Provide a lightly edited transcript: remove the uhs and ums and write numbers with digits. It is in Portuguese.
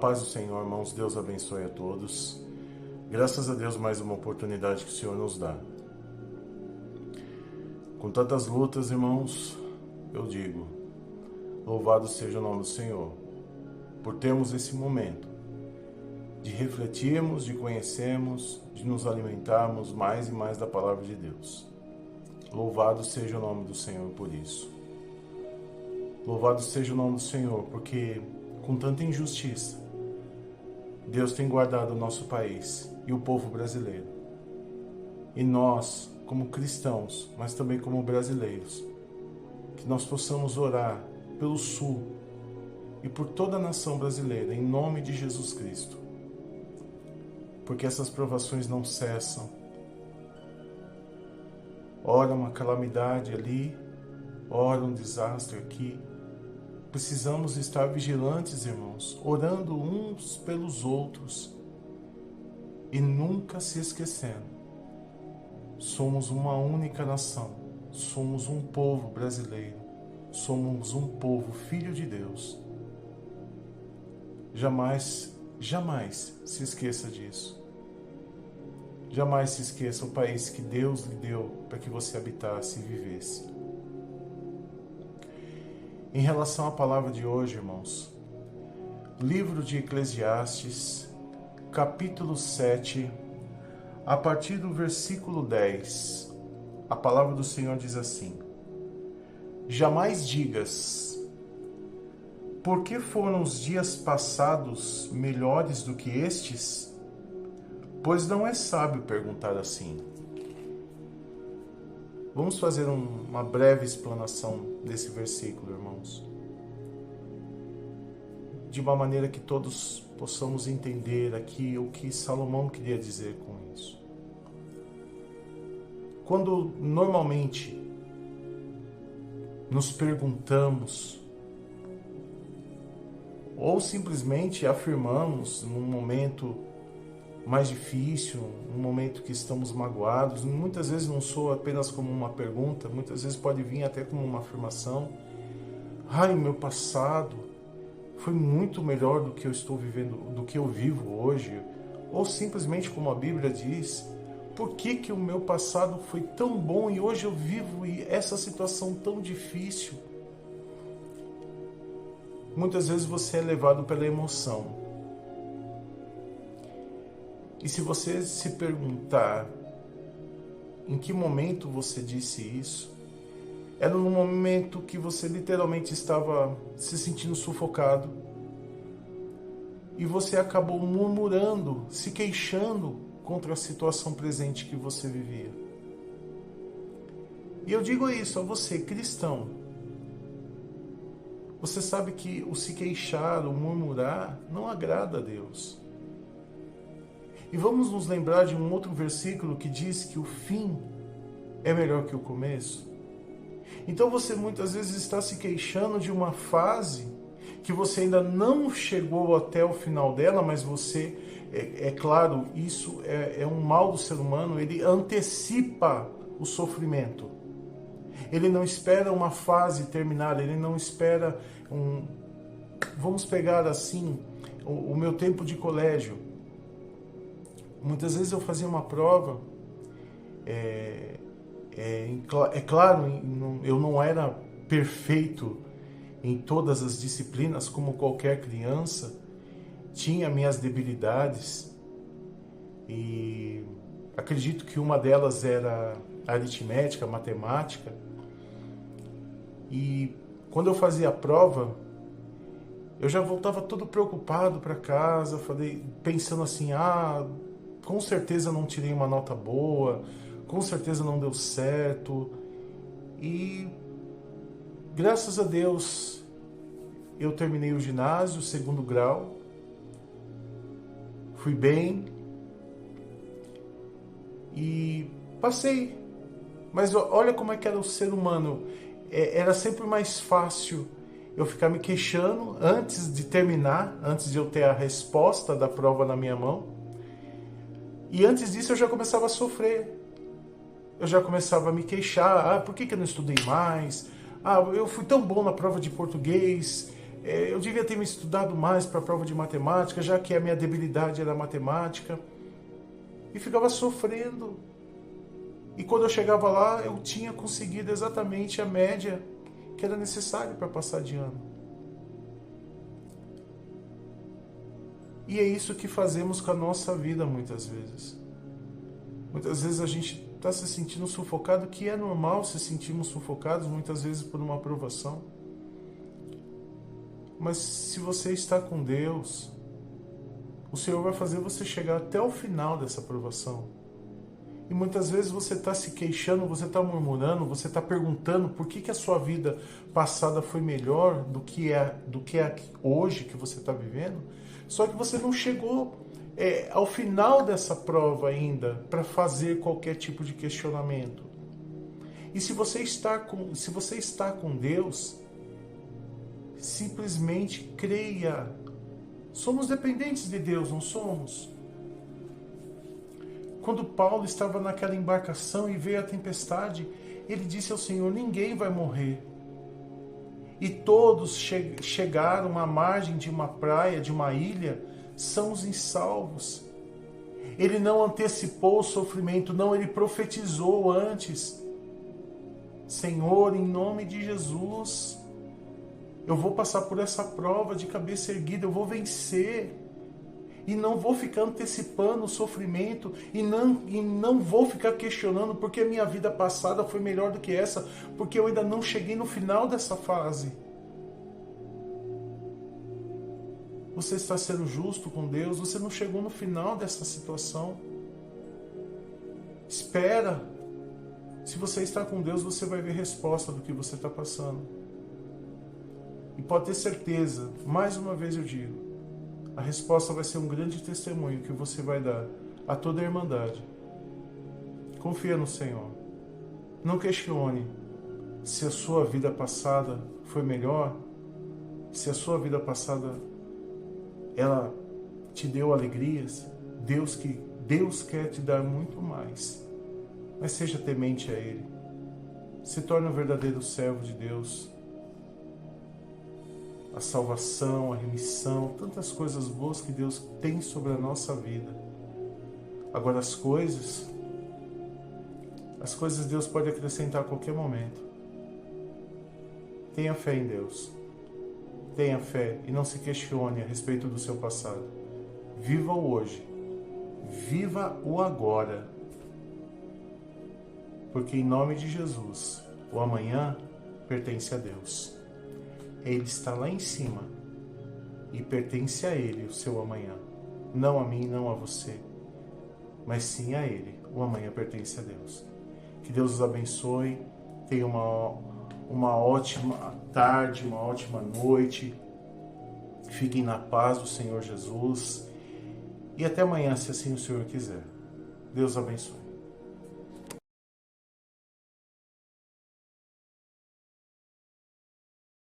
paz do Senhor, irmãos, Deus abençoe a todos. Graças a Deus, mais uma oportunidade que o Senhor nos dá. Com tantas lutas, irmãos, eu digo, louvado seja o nome do Senhor, por termos esse momento de refletirmos, de conhecermos, de nos alimentarmos mais e mais da palavra de Deus. Louvado seja o nome do Senhor por isso. Louvado seja o nome do Senhor, porque com tanta injustiça, Deus tem guardado o nosso país e o povo brasileiro. E nós, como cristãos, mas também como brasileiros, que nós possamos orar pelo Sul e por toda a nação brasileira, em nome de Jesus Cristo. Porque essas provações não cessam. Ora uma calamidade ali, ora um desastre aqui. Precisamos estar vigilantes, irmãos, orando uns pelos outros e nunca se esquecendo. Somos uma única nação, somos um povo brasileiro, somos um povo filho de Deus. Jamais se esqueça disso. Jamais se esqueça o país que Deus lhe deu para que você habitasse e vivesse. Em relação à palavra de hoje, irmãos, livro de Eclesiastes, capítulo 7, a partir do versículo 10, a palavra do Senhor diz assim: Jamais digas, por que foram os dias passados melhores do que estes? Pois não é sábio perguntar assim. Vamos fazer uma breve explanação desse versículo, irmãos, de uma maneira que todos possamos entender aqui o que Salomão queria dizer com isso. Quando normalmente nos perguntamos ou simplesmente afirmamos num momento mais difícil, um momento que estamos magoados, muitas vezes não soa apenas como uma pergunta, muitas vezes pode vir até como uma afirmação. Ai, meu passado foi muito melhor do que eu estou vivendo, do que eu vivo hoje. Ou simplesmente como a Bíblia diz, por que o meu passado foi tão bom e hoje eu vivo essa situação tão difícil? Muitas vezes você é levado pela emoção. E se você se perguntar em que momento você disse isso, era no momento que você literalmente estava se sentindo sufocado e você acabou murmurando, se queixando contra a situação presente que você vivia. E eu digo isso a você, cristão. Você sabe que o se queixar, o murmurar, não agrada a Deus. E vamos nos lembrar de um outro versículo que diz que o fim é melhor que o começo. Então você muitas vezes está se queixando de uma fase que você ainda não chegou até o final dela, mas você, é claro, isso é um mal do ser humano, ele antecipa o sofrimento. Ele não espera uma fase terminar, ele não espera Vamos pegar assim, o meu tempo de colégio. Muitas vezes eu fazia uma prova, é claro, eu não era perfeito em todas as disciplinas, como qualquer criança, tinha minhas debilidades, e acredito que uma delas era a aritmética, a matemática, e quando eu fazia a prova, eu já voltava todo preocupado para casa, pensando assim, com certeza não tirei uma nota boa, com certeza não deu certo. E graças a Deus eu terminei o ginásio, segundo grau, fui bem e passei. Mas olha como é que era o ser humano, era sempre mais fácil eu ficar me queixando antes de terminar, antes de eu ter a resposta da prova na minha mão. E antes disso eu já começava a sofrer. Eu já começava a me queixar. Por que eu não estudei mais? Eu fui tão bom na prova de português. Eu devia ter me estudado mais para a prova de matemática, já que a minha debilidade era matemática. E ficava sofrendo. E quando eu chegava lá, eu tinha conseguido exatamente a média que era necessária para passar de ano. E é isso que fazemos com a nossa vida muitas vezes. Muitas vezes a gente está se sentindo sufocado, que é normal se sentirmos sufocados, muitas vezes por uma aprovação. Mas se você está com Deus, o Senhor vai fazer você chegar até o final dessa aprovação. E muitas vezes você está se queixando, você está murmurando, você está perguntando por que a sua vida passada foi melhor do que é hoje que você está vivendo. Só que você não chegou ao final dessa prova ainda para fazer qualquer tipo de questionamento. E se você está com Deus, simplesmente creia. Somos dependentes de Deus, não somos? Quando Paulo estava naquela embarcação e veio a tempestade, ele disse ao Senhor: ninguém vai morrer. E todos chegaram à margem de uma praia, de uma ilha, sãos e salvos. Ele não antecipou o sofrimento, não, ele profetizou antes. Senhor, em nome de Jesus, eu vou passar por essa prova de cabeça erguida, eu vou vencer. E não vou ficar antecipando o sofrimento, e não vou ficar questionando porque a minha vida passada foi melhor do que essa, porque eu ainda não cheguei no final dessa fase. Você está sendo justo com Deus, você não chegou no final dessa situação. Espera. Se você está com Deus, você vai ver resposta do que você está passando. E pode ter certeza, mais uma vez eu digo, a resposta vai ser um grande testemunho que você vai dar a toda a Irmandade. Confia no Senhor. Não questione se a sua vida passada foi melhor, se a sua vida passada ela te deu alegrias. Deus quer te dar muito mais. Mas seja temente a Ele. Se torne um verdadeiro servo de Deus. A salvação, a remissão, tantas coisas boas que Deus tem sobre a nossa vida. Agora as coisas Deus pode acrescentar a qualquer momento. Tenha fé em Deus. Tenha fé e não se questione a respeito do seu passado. Viva o hoje. Viva o agora. Porque em nome de Jesus, o amanhã pertence a Deus. Ele está lá em cima e pertence a Ele o seu amanhã. Não a mim, não a você, mas sim a Ele. O amanhã pertence a Deus. Que Deus os abençoe. Tenha uma ótima tarde, uma ótima noite. Fiquem na paz do Senhor Jesus. E até amanhã, se assim o Senhor quiser. Deus abençoe.